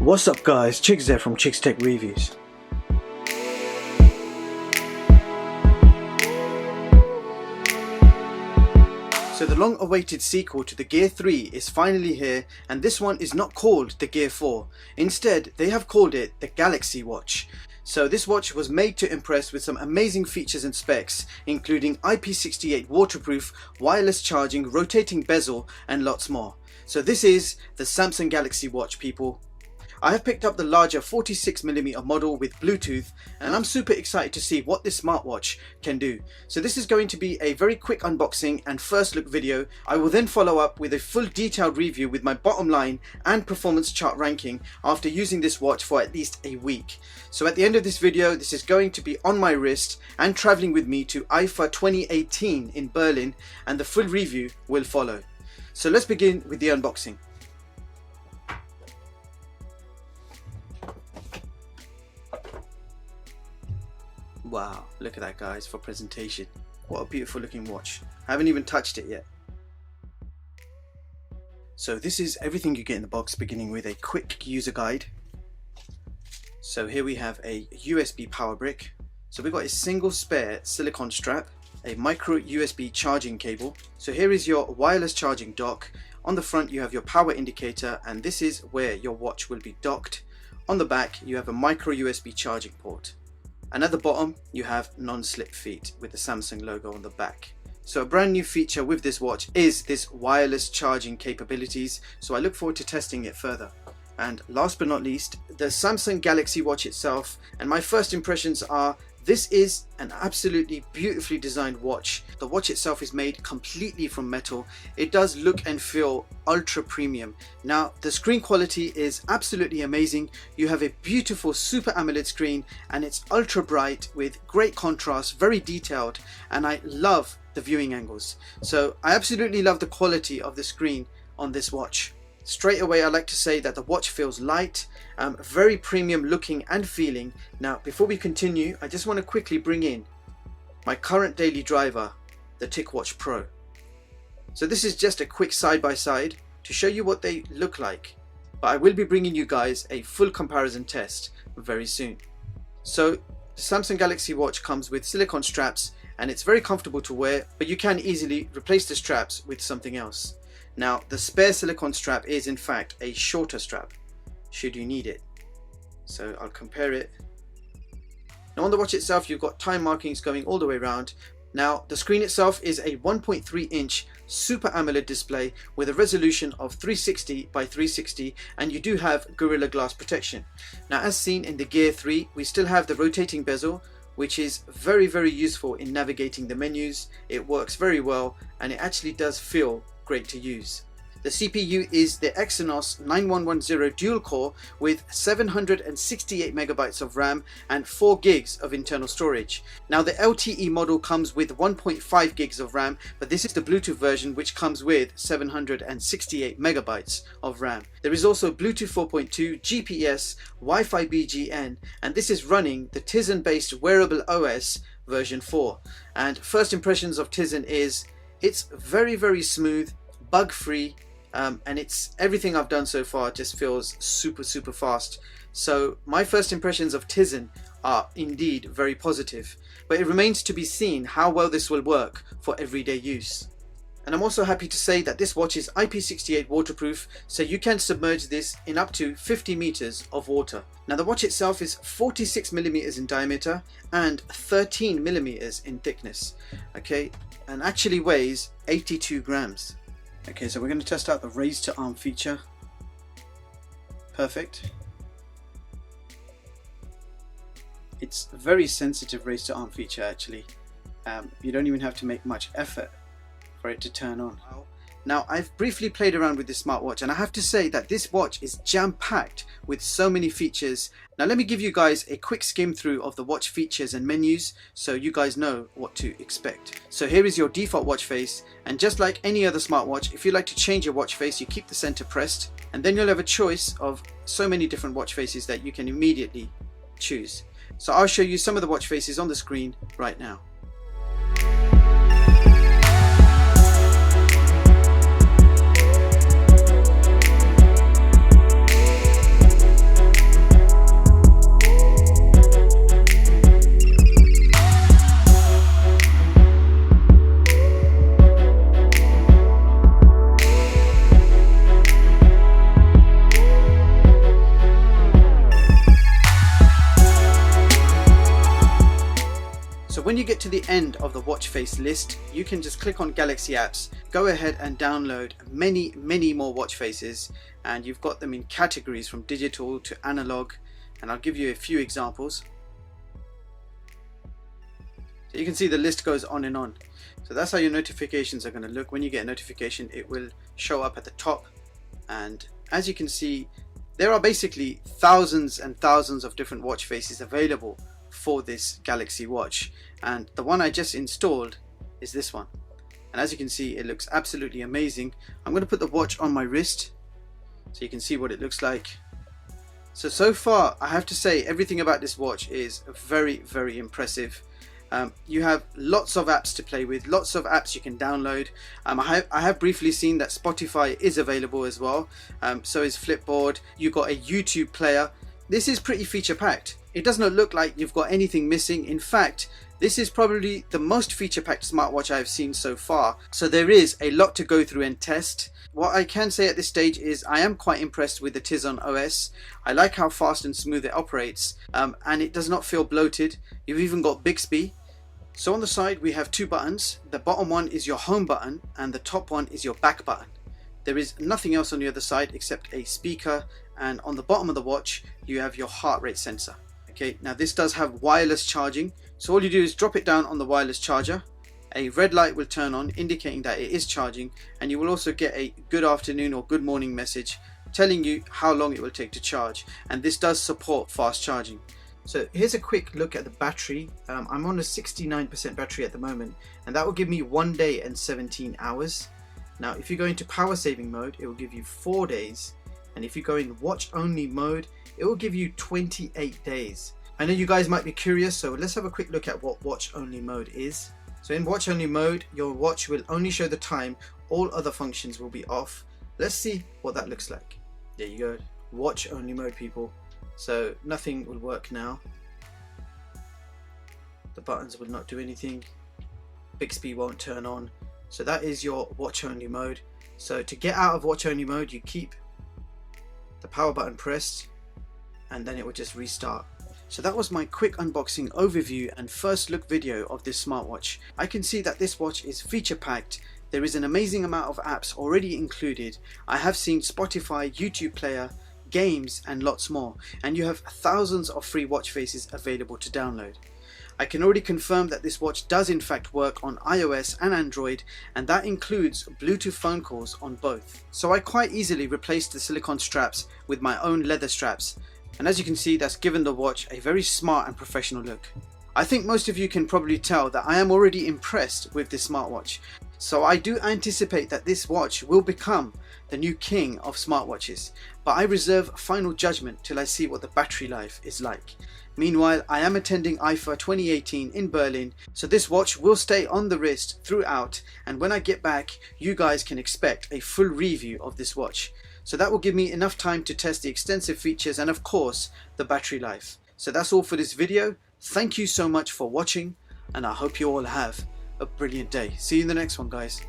What's up guys, Chicks there from Chicks Tech Reviews. So the long awaited sequel to the Gear 3 is finally here, and this one is not called the Gear 4. Instead, they have called it the Galaxy Watch. So this watch was made to impress with some amazing features and specs, including IP68 Waterproof, wireless charging, rotating bezel, and lots more. So this is the Samsung Galaxy Watch, people. I have picked up the larger 46mm model with Bluetooth, and I'm super excited to see what this smartwatch can do. So this is going to be a very quick unboxing and first look video. I will then follow up with a full detailed review with my bottom line and performance chart ranking after using this watch for at least a week. So at the end of this video, this is going to be on my wrist and traveling with me to IFA 2018 in Berlin, and the full review will follow. So let's begin with the unboxing. Wow, look at that guys for presentation. What a beautiful looking watch. I haven't even touched it yet. So this is everything you get in the box, beginning with a quick user guide. So here we have a USB power brick. So we've got a single spare silicone strap, a micro USB charging cable. So here is your wireless charging dock. On the front you have your power indicator, and this is where your watch will be docked. On the back you have a micro USB charging port. And at the bottom you have non-slip feet with the Samsung logo on the back. So a brand new feature with this watch is this wireless charging capabilities, so I look forward to testing it further. And last but not least, the Samsung Galaxy Watch itself, and my first impressions are this is an absolutely beautifully designed watch. The watch itself is made completely from metal. It does look and feel ultra premium. Now the screen quality is absolutely amazing. You have a beautiful Super AMOLED screen, and it's ultra bright with great contrast, very detailed, and I love the viewing angles. So I absolutely love the quality of the screen on this watch. Straight away I like to say that the watch feels light, very premium looking and feeling. Now before we continue, I just want to quickly bring in my current daily driver, the TicWatch Pro. So this is just a quick side-by-side to show you what they look like, but I will be bringing you guys a full comparison test very soon. So the Samsung Galaxy Watch comes with silicone straps, and it's very comfortable to wear, but you can easily replace the straps with something else. Now the spare silicone strap is in fact a shorter strap should you need it. So I'll compare it. Now on the watch itself you've got time markings going all the way around. Now the screen itself is a 1.3 inch Super AMOLED display with a resolution of 360 by 360, and you do have Gorilla Glass protection. Now as seen in the Gear 3, we still have the rotating bezel, which is very useful in navigating the menus. It works very well, and it actually does feel great to use. The CPU is the Exynos 9110 Dual-Core with 768 megabytes of RAM and 4 gigs of internal storage. Now the LTE model comes with 1.5 gigs of RAM, but this is the Bluetooth version which comes with 768 megabytes of RAM. There is also Bluetooth 4.2, GPS, Wi-Fi BGN, and this is running the Tizen based Wearable OS version 4. And first impressions of Tizen is it's very smooth, bug-free, and it's everything I've done so far just feels super fast. So my first impressions of Tizen are indeed very positive, but it remains to be seen how well this will work for everyday use. And I'm also happy to say that this watch is IP68 waterproof, so you can submerge this in up to 50 meters of water. Now the watch itself is 46mm in diameter and 13mm in thickness, okay, and actually weighs 82 grams. Okay, so we're going to test out the raise to arm feature. Perfect. It's a very sensitive raise to arm feature actually. You don't even have to make much effort for it to turn on. Now I've briefly played around with this smartwatch, and I have to say that this watch is jam-packed with so many features. Now let me give you guys a quick skim through of the watch features and menus so you guys know what to expect. So here is your default watch face, and just like any other smartwatch, if you like to change your watch face, you keep the center pressed, and then you'll have a choice of so many different watch faces that you can immediately choose. So I'll show you some of the watch faces on the screen right now. when you get to the end of the watch face list, you can just click on Galaxy apps, go ahead and download many more watch faces, and you've got them in categories from digital to analog, and I'll give you a few examples. So you can see the list goes on and on. So that's how your notifications are going to look. When you get a notification, it will show up at the top, and as you can see, there are basically thousands and thousands of different watch faces available for this Galaxy watch, and the one I just installed is this one, and as you can see, it looks absolutely amazing. I'm going to put the watch on my wrist so you can see what it looks like. So far I have to say everything about this watch is very impressive. You have lots of apps to play with, lots of apps you can download. I have briefly seen that Spotify is available as well, so is Flipboard. You've got a YouTube player. This is pretty feature packed. It does not look like you've got anything missing. In fact, this is probably the most feature packed smartwatch I've seen so far. So there is a lot to go through and test. What I can say at this stage is I am quite impressed with the Tizen OS. I like how fast and smooth it operates, and it does not feel bloated. You've even got Bixby. So on the side we have two buttons. The bottom one is your home button and the top one is your back button. There is nothing else on the other side except a speaker, and on the bottom of the watch you have your heart rate sensor. Okay, now this does have wireless charging, so all you do is drop it down on the wireless charger. A red light will turn on indicating that it is charging, and you will also get a good afternoon or good morning message telling you how long it will take to charge, and this does support fast charging. So here's a quick look at the battery. I'm on a 69% battery at the moment, and that will give me 1 day and 17 hours. Now if you go into power saving mode, it will give you 4 days, and if you go in watch only mode, it will give you 28 days. I know you guys might be curious, so let's have a quick look at what watch only mode is. So in watch only mode, your watch will only show the time, all other functions will be off. Let's see what that looks like. There you go, watch only mode, people. So nothing will work now. The buttons will not do anything. Bixby won't turn on. So that is your watch only mode. So to get out of watch only mode, you keep the power button pressed, and then it will just restart. So that was my quick unboxing overview and first look video of this smartwatch. I can see that this watch is feature packed. There is an amazing amount of apps already included. I have seen Spotify, YouTube player, games and lots more, and you have thousands of free watch faces available to download. I can already confirm that this watch does in fact work on iOS and Android, and that includes Bluetooth phone calls on both. So I quite easily replaced the silicone straps with my own leather straps, and as you can see, that's given the watch a very smart and professional look. I think most of you can probably tell that I am already impressed with this smartwatch. So I do anticipate that this watch will become the new king of smartwatches, but I reserve final judgment till I see what the battery life is like. Meanwhile, I am attending IFA 2018 in Berlin, so this watch will stay on the wrist throughout, and when I get back, you guys can expect a full review of this watch. So that will give me enough time to test the extensive features and of course the battery life. So that's all for this video. Thank you so much for watching, and I hope you all have a brilliant day. See you in the next one, guys.